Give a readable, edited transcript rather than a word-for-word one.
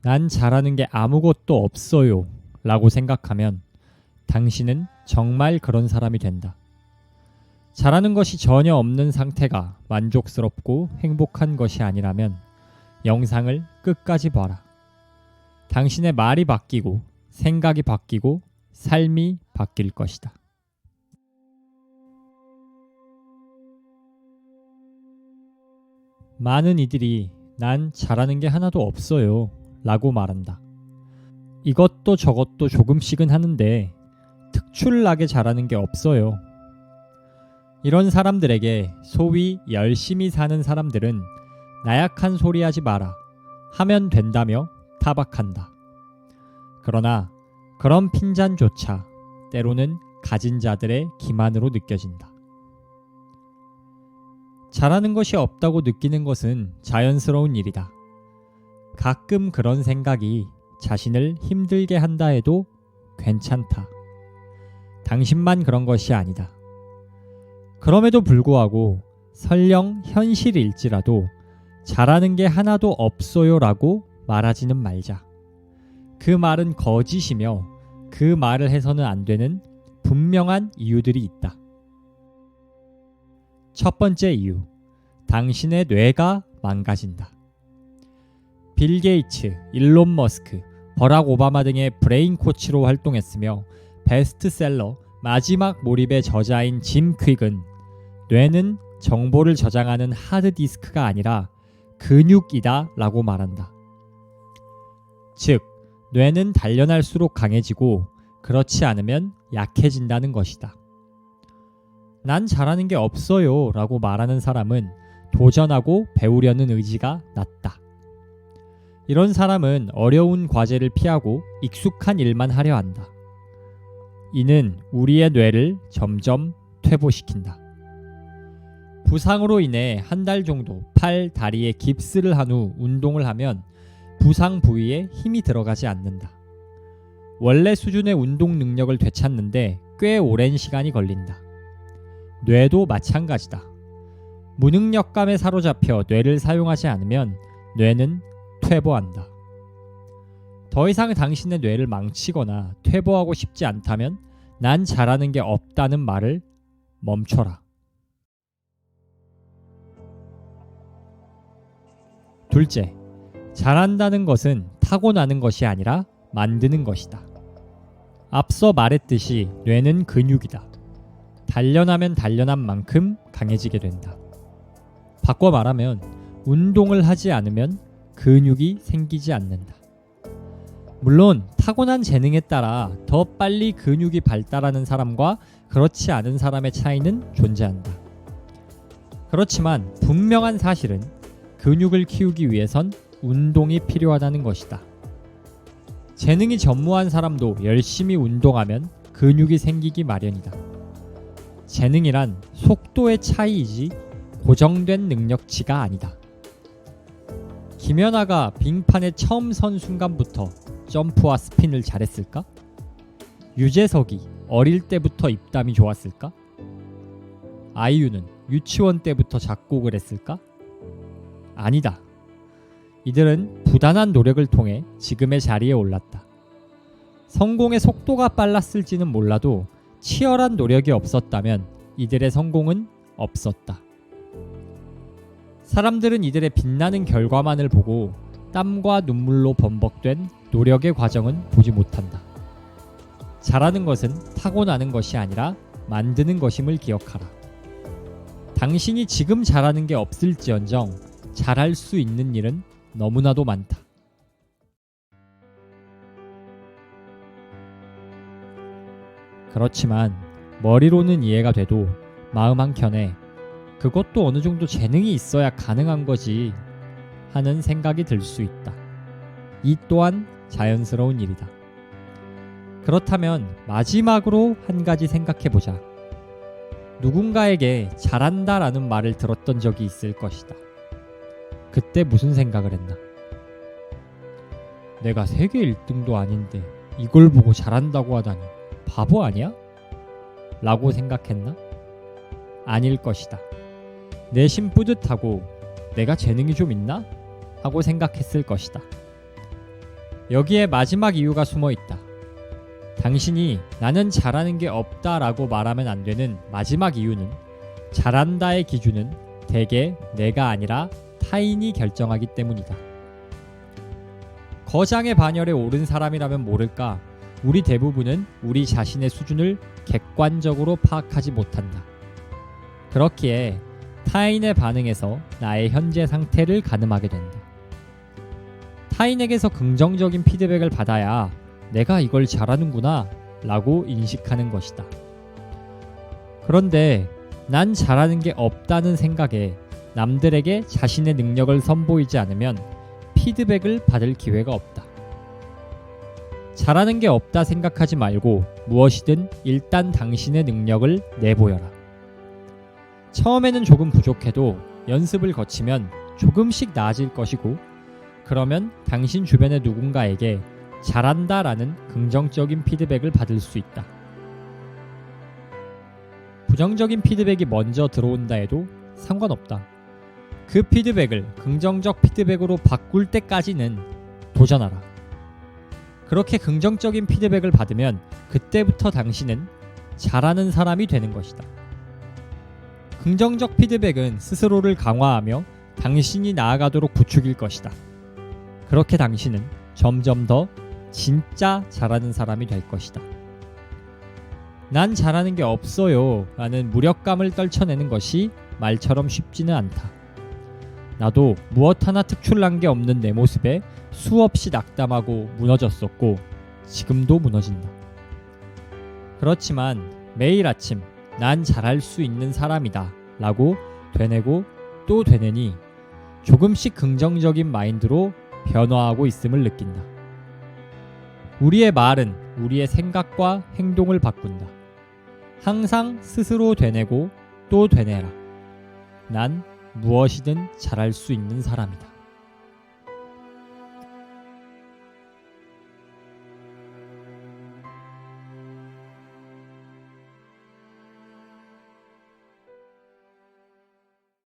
난 잘하는 게 아무것도 없어요 라고 생각하면 당신은 정말 그런 사람이 된다. 잘하는 것이 전혀 없는 상태가 만족스럽고 행복한 것이 아니라면 영상을 끝까지 봐라. 당신의 말이 바뀌고 생각이 바뀌고 삶이 바뀔 것이다. 많은 이들이 난 잘하는 게 하나도 없어요 라고 말한다. 이것도 저것도 조금씩은 하는데 특출나게 잘하는 게 없어요. 이런 사람들에게 소위 열심히 사는 사람들은 나약한 소리 하지 마라, 하면 된다며 타박한다. 그러나 그런 핀잔조차 때로는 가진 자들의 기만으로 느껴진다. 잘하는 것이 없다고 느끼는 것은 자연스러운 일이다. 가끔 그런 생각이 자신을 힘들게 한다 해도 괜찮다. 당신만 그런 것이 아니다. 그럼에도 불구하고 설령 현실일지라도 잘하는 게 하나도 없어요 라고 말하지는 말자. 그 말은 거짓이며 그 말을 해서는 안 되는 분명한 이유들이 있다. 첫 번째 이유, 당신의 뇌가 망가진다. 빌 게이츠, 일론 머스크, 버락 오바마 등의 브레인 코치로 활동했으며 베스트셀러 마지막 몰입의 저자인 짐 퀵은 뇌는 정보를 저장하는 하드디스크가 아니라 근육이다 라고 말한다. 즉, 뇌는 단련할수록 강해지고 그렇지 않으면 약해진다는 것이다. 난 잘하는 게 없어요 라고 말하는 사람은 도전하고 배우려는 의지가 낮다. 이런 사람은 어려운 과제를 피하고 익숙한 일만 하려 한다. 이는 우리의 뇌를 점점 퇴보시킨다. 부상으로 인해 한 달 정도 팔, 다리에 깁스를 한 후 운동을 하면 부상 부위에 힘이 들어가지 않는다. 원래 수준의 운동 능력을 되찾는데 꽤 오랜 시간이 걸린다. 뇌도 마찬가지다. 무능력감에 사로잡혀 뇌를 사용하지 않으면 뇌는 퇴보한다. 더 이상 당신의 뇌를 망치거나 퇴보하고 싶지 않다면 난 잘하는 게 없다는 말을 멈춰라. 둘째, 잘한다는 것은 타고나는 것이 아니라 만드는 것이다. 앞서 말했듯이 뇌는 근육이다. 단련하면 단련한 만큼 강해지게 된다. 바꿔 말하면 운동을 하지 않으면 근육이 생기지 않는다. 물론 타고난 재능에 따라 더 빨리 근육이 발달하는 사람과 그렇지 않은 사람의 차이는 존재한다. 그렇지만 분명한 사실은 근육을 키우기 위해선 운동이 필요하다는 것이다. 재능이 전무한 사람도 열심히 운동하면 근육이 생기기 마련이다. 재능이란 속도의 차이이지 고정된 능력치가 아니다. 김연아가 빙판에 처음 선 순간부터 점프와 스핀을 잘했을까? 유재석이 어릴 때부터 입담이 좋았을까? 아이유는 유치원 때부터 작곡을 했을까? 아니다. 이들은 부단한 노력을 통해 지금의 자리에 올랐다. 성공의 속도가 빨랐을지는 몰라도 치열한 노력이 없었다면 이들의 성공은 없었다. 사람들은 이들의 빛나는 결과만을 보고 땀과 눈물로 범벅된 노력의 과정은 보지 못한다. 잘하는 것은 타고나는 것이 아니라 만드는 것임을 기억하라. 당신이 지금 잘하는 게 없을지언정 잘할 수 있는 일은 너무나도 많다. 그렇지만 머리로는 이해가 돼도 마음 한켠에 그것도 어느 정도 재능이 있어야 가능한 거지 하는 생각이 들 수 있다. 이 또한 자연스러운 일이다. 그렇다면 마지막으로 한 가지 생각해보자. 누군가에게 잘한다라는 말을 들었던 적이 있을 것이다. 그때 무슨 생각을 했나? 내가 세계 1등도 아닌데 이걸 보고 잘한다고 하다니 바보 아니야? 라고 생각했나? 아닐 것이다. 내심 뿌듯하고 내가 재능이 좀 있나? 하고 생각했을 것이다. 여기에 마지막 이유가 숨어 있다. 당신이 나는 잘하는 게 없다라고 말하면 안 되는 마지막 이유는 잘한다의 기준은 대개 내가 아니라 타인이 결정하기 때문이다. 거장의 반열에 오른 사람이라면 모를까 우리 대부분은 우리 자신의 수준을 객관적으로 파악하지 못한다. 그렇기에 타인의 반응에서 나의 현재 상태를 가늠하게 된다. 타인에게서 긍정적인 피드백을 받아야 내가 이걸 잘하는구나 라고 인식하는 것이다. 그런데 난 잘하는 게 없다는 생각에 남들에게 자신의 능력을 선보이지 않으면 피드백을 받을 기회가 없다. 잘하는 게 없다 생각하지 말고 무엇이든 일단 당신의 능력을 내보여라. 처음에는 조금 부족해도 연습을 거치면 조금씩 나아질 것이고 그러면 당신 주변의 누군가에게 잘한다라는 긍정적인 피드백을 받을 수 있다. 부정적인 피드백이 먼저 들어온다 해도 상관없다. 그 피드백을 긍정적 피드백으로 바꿀 때까지는 도전하라. 그렇게 긍정적인 피드백을 받으면 그때부터 당신은 잘하는 사람이 되는 것이다. 긍정적 피드백은 스스로를 강화하며 당신이 나아가도록 부추길 것이다. 그렇게 당신은 점점 더 진짜 잘하는 사람이 될 것이다. 난 잘하는 게 없어요 라는 무력감을 떨쳐내는 것이 말처럼 쉽지는 않다. 나도 무엇 하나 특출난 게 없는 내 모습에 수없이 낙담하고 무너졌었고 지금도 무너진다. 그렇지만 매일 아침 난 잘할 수 있는 사람이다 라고 되뇌고 또 되뇌니 조금씩 긍정적인 마인드로 변화하고 있음을 느낀다. 우리의 말은 우리의 생각과 행동을 바꾼다. 항상 스스로 되뇌고 또 되뇌라. 난 무엇이든 잘할 수 있는 사람이다.